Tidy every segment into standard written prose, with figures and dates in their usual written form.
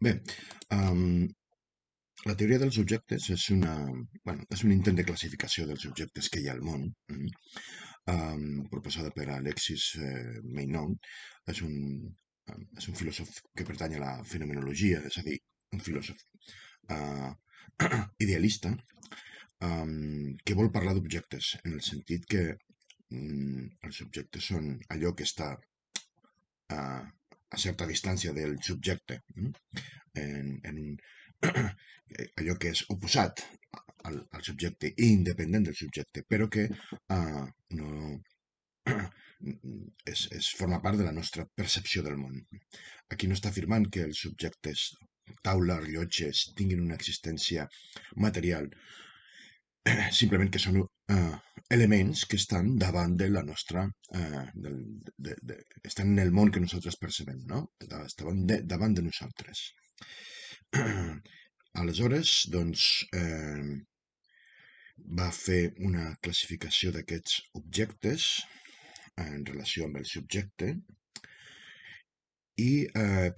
Bé, um, la teoria dels objectes és un intent de classificació dels objectes que hi ha al món, proposada per Alexis Meinong. És un, és un filòsof que pertany a la fenomenologia, és a dir, un filòsof uh, idealista, que vol parlar d'objectes, en el sentit que els objectes són allò que està a certa distància del subjecte, en allò que és oposat al subjecte i independent del subjecte, però que no forma part de la nostra percepció del món. Aquí no està afirmant que els subjectes, taula, rellotges, tinguin una existència material, simplement que són elements que estan davant de la nostra, estan en el món que nosaltres percebem, no? Estan davant de nosaltres. Aleshores, doncs, va fer una classificació d'aquests objectes en relació amb el subjecte i,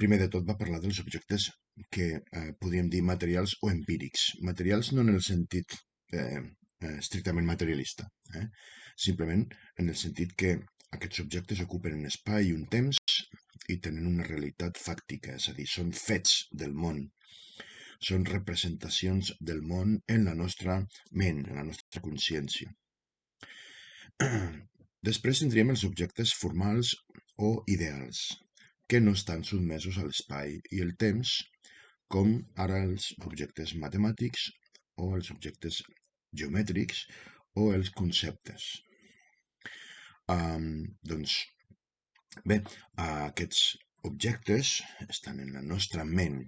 primer de tot, va parlar dels objectes que podríem dir materials o empírics. Materials no en el sentit estrictament materialista, simplement en el sentit que aquests objectes ocupen un espai i un temps i tenen una realitat fàctica, és a dir, són fets del món, són representacions del món en la nostra ment, en la nostra consciència. Després tindríem els objectes formals o ideals, que no estan sotmesos a l'espai i el temps, com ara els objectes matemàtics o els objectes geomètrics o els conceptes. Doncs bé, aquests objectes estan en la nostra ment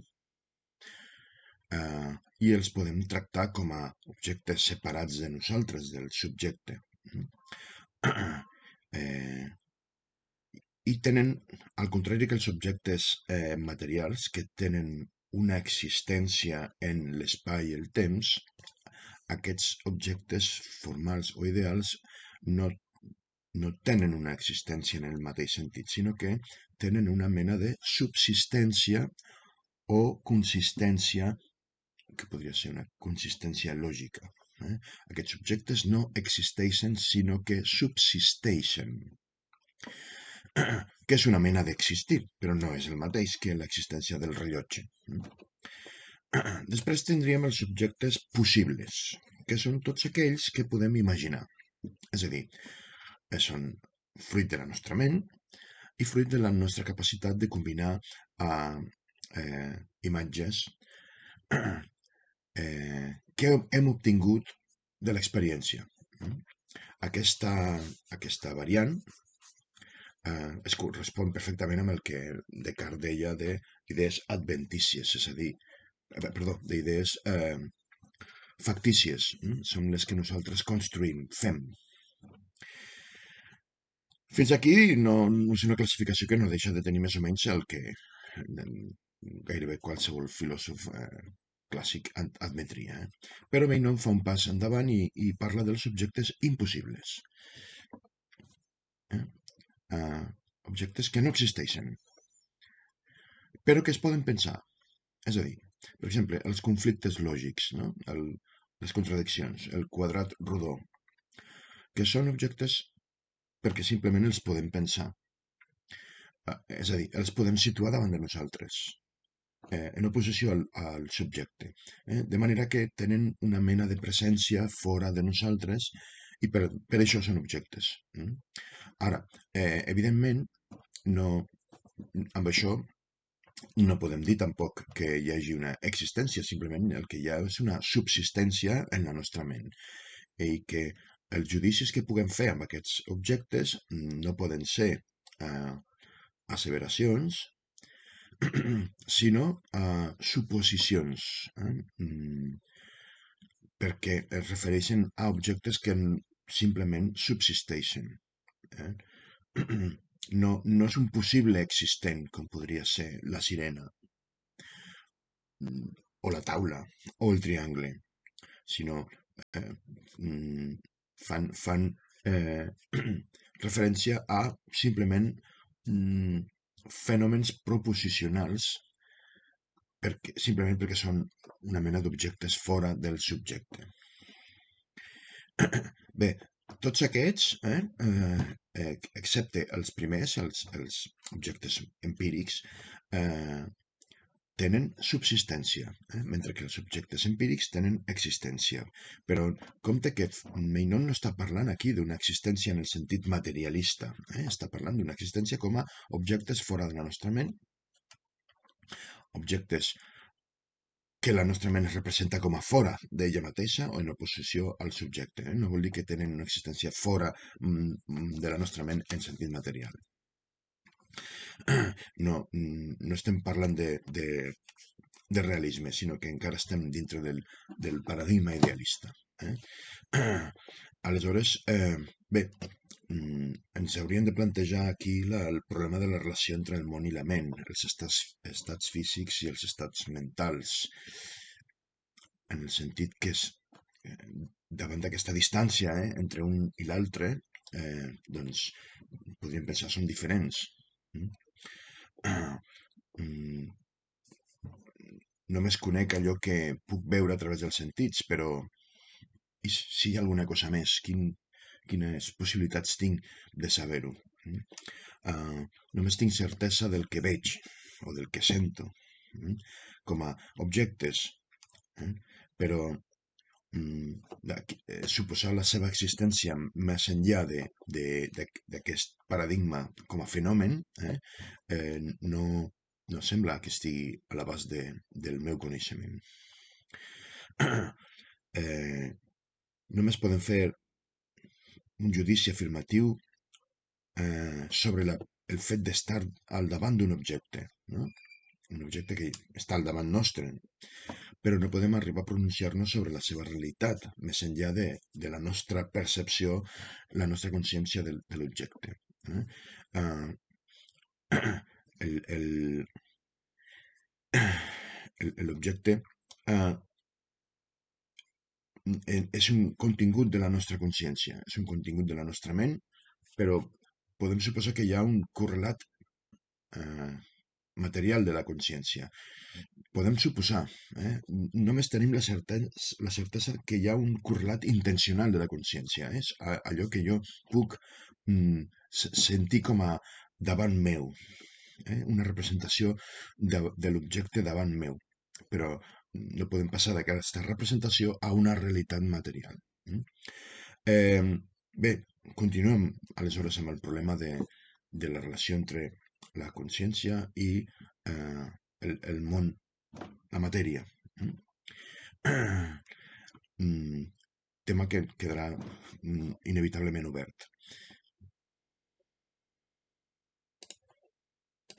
i els podem tractar com a objectes separats de nosaltres, del subjecte. I tenen, al contrari que els objectes materials, que tenen una existència en l'espai i el temps, aquests objectes formals o ideals no tenen una existència en el mateix sentit, sinó que tenen una mena de subsistència o consistència, que podria ser una consistència lògica. Aquests objectes no existeixen, sinó que subsisteixen, que és una mena d'existir, però no és el mateix que l'existència del rellotge. Després tindríem els objectes possibles, que són tots aquells que podem imaginar. És a dir, són fruit de la nostra ment i fruit de la nostra capacitat de combinar imatges que hem obtingut de l'experiència. Aquesta variant es correspon perfectament amb el que Descartes deia d'idees adventícies, és a dir, d'idees factícies, són les que nosaltres construïm, fem. Fins aquí no és una classificació que no deixa de tenir més o menys el que gairebé qualsevol filòsof clàssic admetria. Però Meinong fa un pas endavant i parla dels objectes impossibles. Objectes que no existeixen, però que es poden pensar. És a dir, per exemple, els conflictes lògics, no? Les contradiccions, el quadrat rodó, que són objectes perquè simplement els podem pensar. És a dir, els podem situar davant de nosaltres, en oposició al subjecte. De manera que tenen una mena de presència fora de nosaltres i per això són objectes. Ara, evidentment, amb això no podem dir tampoc que hi hagi una existència, simplement el que hi ha és una subsistència en la nostra ment i que els judicis que puguem fer amb aquests objectes no poden ser asseveracions, sinó suposicions, perquè es refereixen a objectes que simplement subsisteixen. No és un possible existent, com podria ser la sirena, o la taula, o el triangle, sinó fan referència a simplement fenòmens proposicionals simplement perquè són una mena d'objectes fora del subjecte. Bé, tots aquests, excepte els primers, els objectes empírics, eh, tenen subsistència, mentre que els objectes empírics tenen existència. Però compte que Meinong no està parlant aquí d'una existència en el sentit materialista, està parlant d'una existència com a objectes fora de la nostra ment, objectes que la nostra ment es representa com a fora d'ella mateixa o en oposició al subjecte. No vol dir que tenen una existència fora de la nostra ment en sentit material. No, no estem parlant de realisme, sinó que encara estem dintre del paradigma idealista. Aleshores, bé, ens hauríem de plantejar aquí el problema de la relació entre el món i la ment, els estats físics i els estats mentals, en el sentit que davant d'aquesta distància entre un i l'altre, doncs podríem pensar són diferents. Només conec allò que puc veure a través dels sentits, però i si hi ha alguna cosa més? Quines possibilitats tinc de saber-ho? Només tinc certesa del que veig o del que sento, com a objectes, però suposar la seva existència més enllà d'aquest paradigma com a fenomen no sembla que estigui a l'abast del meu coneixement. Només podem fer un judici afirmatiu sobre el fet d'estar al davant d'un objecte, no? Un objecte que està al davant nostre, però no podem arribar a pronunciar-nos sobre la seva realitat, més enllà de la nostra percepció, la nostra consciència de l'objecte. L'objecte és un contingut de la nostra consciència, és un contingut de la nostra ment, però podem suposar que hi ha un correlat material de la consciència. Podem suposar, només tenim la certesa que hi ha un correlat intencional de la consciència, és allò que jo puc sentir com a davant meu, una representació de l'objecte davant meu, però no podem passar d'aquesta representació a una realitat material. Bé, continuem aleshores amb el problema de la relació entre la consciència i el món, la matèria. Tema que quedarà inevitablement obert.